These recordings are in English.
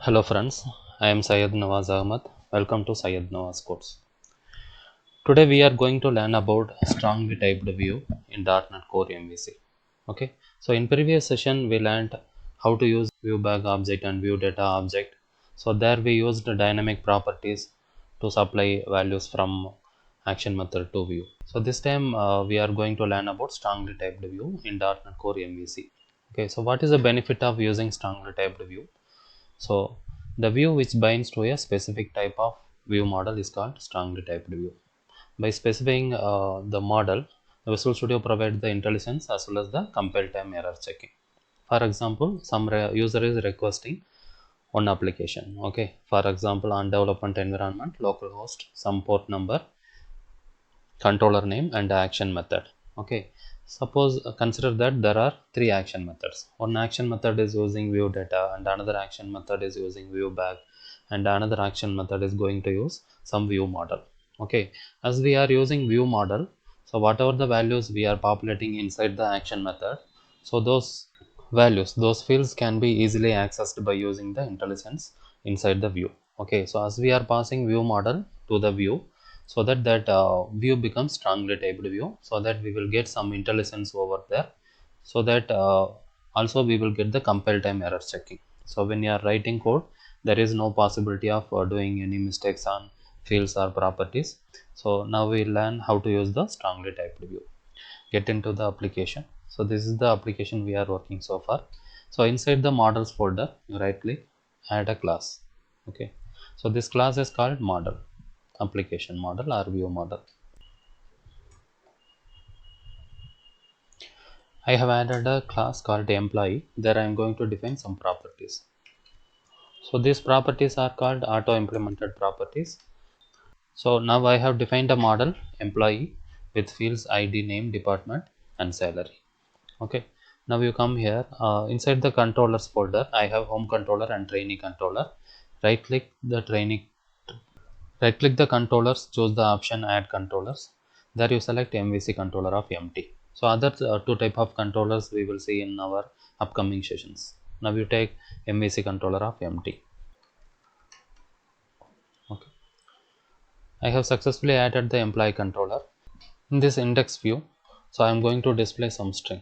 Hello friends, I am Syed Nawaz Ahmad. Welcome to Syed Nawaz Course. Today we are going to learn about strongly typed view in .NET Core MVC. Okay, so in previous session we learned how to use view bag object and view data object. So there we used dynamic properties to supply values from action method to view. So this time we are going to learn about strongly typed view in .NET Core MVC. Okay, so what is the benefit of using strongly typed view? So the view which binds to a specific type of view model is called strongly typed view. By specifying the model, the Visual Studio provides the IntelliSense as well as the compile time error checking. For example, some user is requesting one application. Okay, for example, on development environment, localhost, some port number, controller name, and action method. Okay, suppose consider that there are three action methods. One action method is using view data, and another action method is using view bag, and another action method is going to use some view model. Okay, as we are using view model, so whatever the values we are populating inside the action method, so those values, those fields can be easily accessed by using the IntelliSense inside the view. Okay, so as we are passing view model to the view, so that view becomes strongly typed view, so that we will get some IntelliSense over there, so that also we will get the compile time error checking. So when you are writing code, there is no possibility of doing any mistakes on fields or properties. So now we learn how to use the strongly typed view. Get into the application. So this is the application we are working so far. So inside the models folder, you right click, add a class. Okay, so this class is called model, application model or view model. I have added a class called employee. There I am going to define some properties. So these properties are called auto implemented properties. So now I have defined a model employee with fields ID, name, department, and salary. Okay, now you come here, inside the controllers folder I have home controller and trainee controller. Right click the controllers, choose the option add controllers. There you select MVC controller of empty. So other two type of controllers we will see in our upcoming sessions. Now you take MVC controller of empty. Okay, I have successfully added the employee controller. In this index view, so I am going to display some string.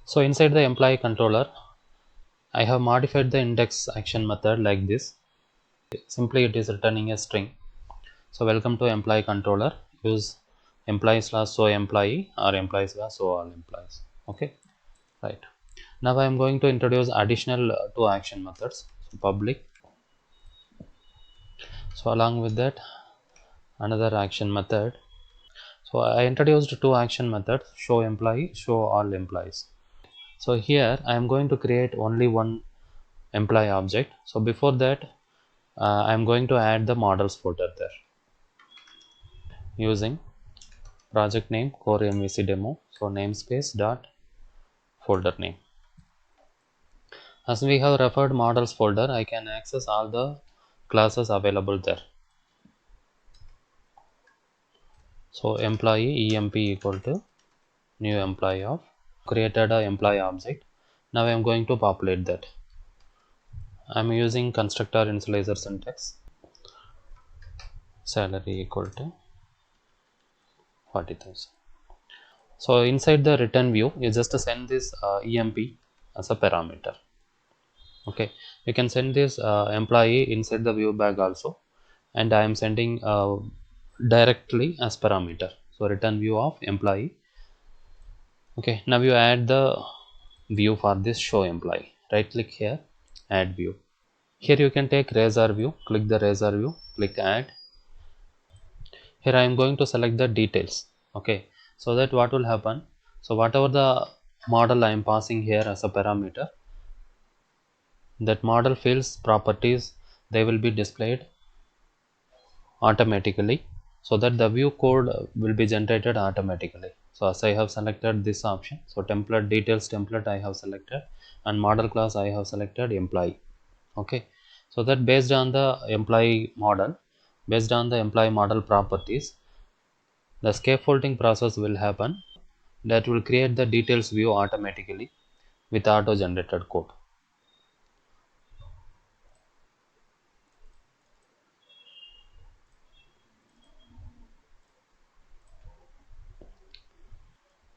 So inside the employee controller, I have modified the index action method like this. Simply it is returning a string. So welcome to employee controller. Use employee slash show employee or employee slash show all employees. Okay, right. Now I am going to introduce additional two action methods. So public. So along with that, another action method. So I introduced two action methods: show employee, show all employees. So here I am going to create only one employee object. So before that, I am going to add the models folder there using project name core MVC demo. So namespace dot folder name. As we have referred models folder, I can access all the classes available there. So employee emp equal to new employee of created a employee object. Now I am going to populate that. I am using constructor initializer syntax. Salary equal to 40,000. So inside the return view, you just send this emp as a parameter. Okay, you can send this employee inside the view bag also, and I am sending directly as parameter. So return view of employee. Okay, now you add the view for this show employee. Right click here, add view. Here you can take razor view, click the razor view, click add. Here I am going to select the details. Okay, so that what will happen, so whatever the model I am passing here as a parameter, that model fields properties, they will be displayed automatically, so that the view code will be generated automatically. So as I have selected this option, so template details template I have selected, and model class I have selected employee. Okay, so that based on the employee model, based on the employee model properties, the scaffolding process will happen that will create the details view automatically with auto generated code.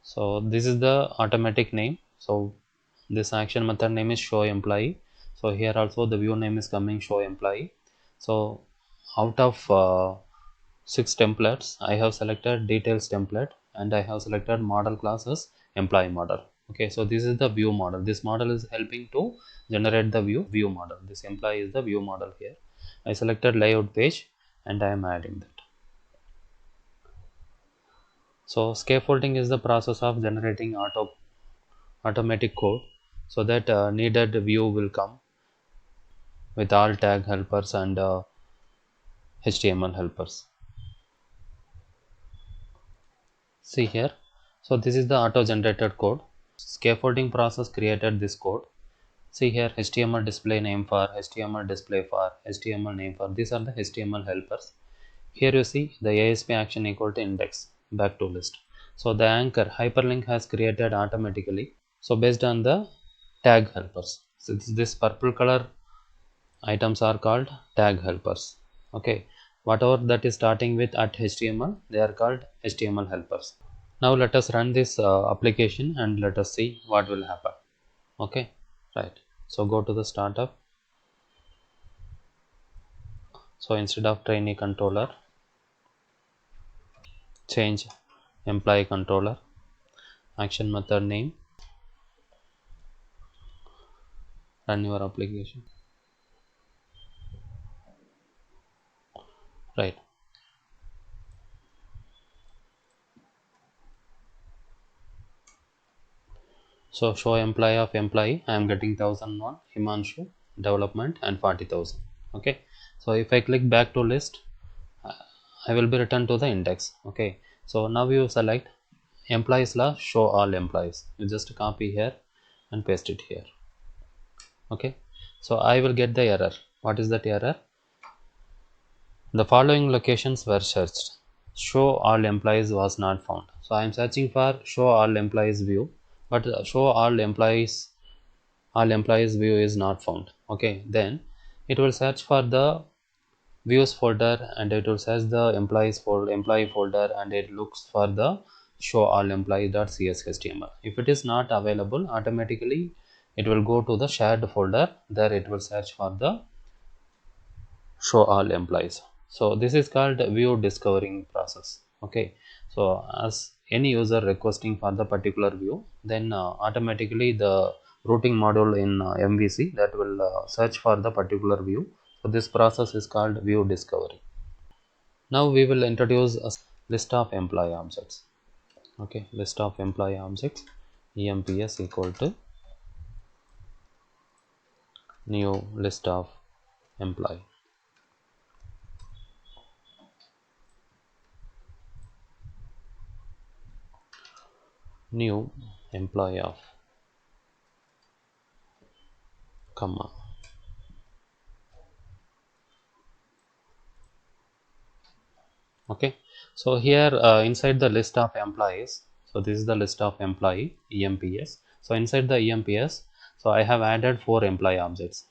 So this is the automatic name. So this action method name is show employee. So here also the view name is coming show employee. So out of 6 templates, I have selected details template and I have selected model class as employee model. Okay, so this is the view model. This model is helping to generate the view model. This employee is the view model here. I selected layout page and I am adding that. So scaffolding is the process of generating automatic code so that needed view will come with all tag helpers and HTML helpers. See here. So this is the auto generated code. Scaffolding process created this code. See here, HTML display name for, HTML display for, HTML name for. These are the HTML helpers. Here you see the ASP action equal to index back to list. So the anchor hyperlink has created automatically. So based on the tag helpers. So this purple color items are called tag helpers. Okay, whatever that is starting with at HTML, they are called HTML helpers. Now let us run this application and let us see what will happen. Okay, right. So go to the startup. So instead of trainee controller, change employee controller, action method name, run your application. Right. So show employee of employee, I am getting 1001, Himanshu, development and 40,000. Okay. So if I click back to list, I will be returned to the index. Okay. So now you select employees slash show all employees. You just copy here and paste it here. Okay. So I will get the error. What is that error? The following locations were searched. Show all employees was not found. So I am searching for show all employees view, but show all employees view is not found. Okay, then it will search for the views folder and it will search the employee folder and it looks for the show all employee.cshtml. If it is not available, automatically it will go to the shared folder. There it will search for the show all employees. So this is called view discovering process. Okay, so as any user requesting for the particular view, then automatically the routing module in MVC that will search for the particular view. So this process is called view discovery. Now we will introduce a list of employee objects. Okay, list of employee objects, emps equal to new list of employee. New employee of comma. Okay, so here inside the list of employees, so this is the list of employee emps. So inside the emps, so I have added 4 employee objects.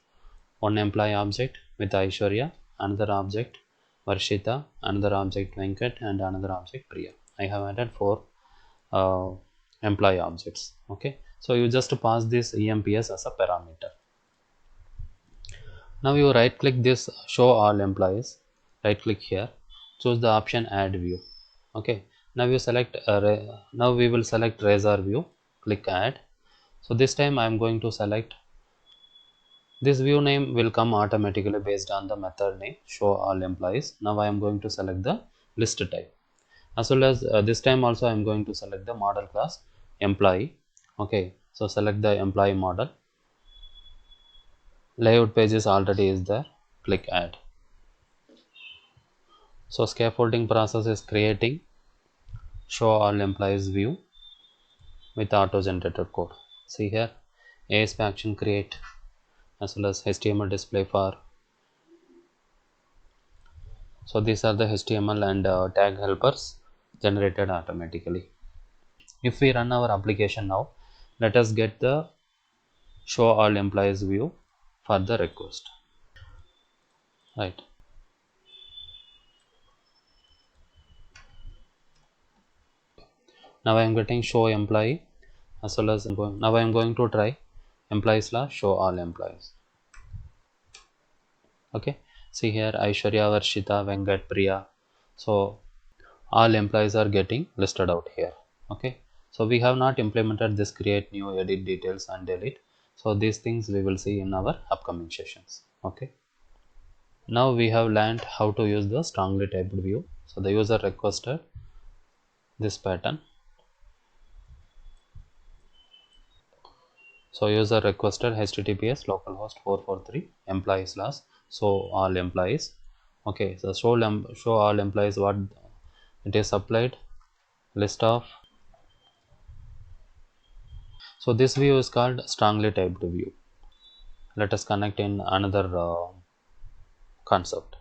One employee object with Aishwarya, another object Varshita, another object Venkat, and another object Priya. I have added 4 employee objects. Okay, so you just pass this emps as a parameter. Now you right click this show all employees, right click here, choose the option add view. Okay, now you select now we will select razor view, click add. So this time I am going to select this view name will come automatically based on the method name show all employees. Now I am going to select the list type, as well as this time also I am going to select the model class employee. Okay, so select the employee model, layout pages already is there, click add. So scaffolding process is creating show all employees view with auto generated code. See here, ASP action create as well as HTML display for, So these are the HTML and tag helpers generated automatically. If we run our application now, let us get the show all employees view for the request, right? Now I am getting show employee, as well as now I am going to try employee slash show all employees. Okay, see here Aishwarya, Varshita, Venkat, Priya. So all employees are getting listed out here. Okay, so we have not implemented this create new, edit details and delete. So these things we will see in our upcoming sessions. Okay, now we have learned how to use the strongly typed view. So the user requested this pattern. So user requested HTTPS localhost 443 employee slash show all employees. Okay, so show all employees, what it is supplied, list of. So this view is called strongly typed view. Let us connect in another concept.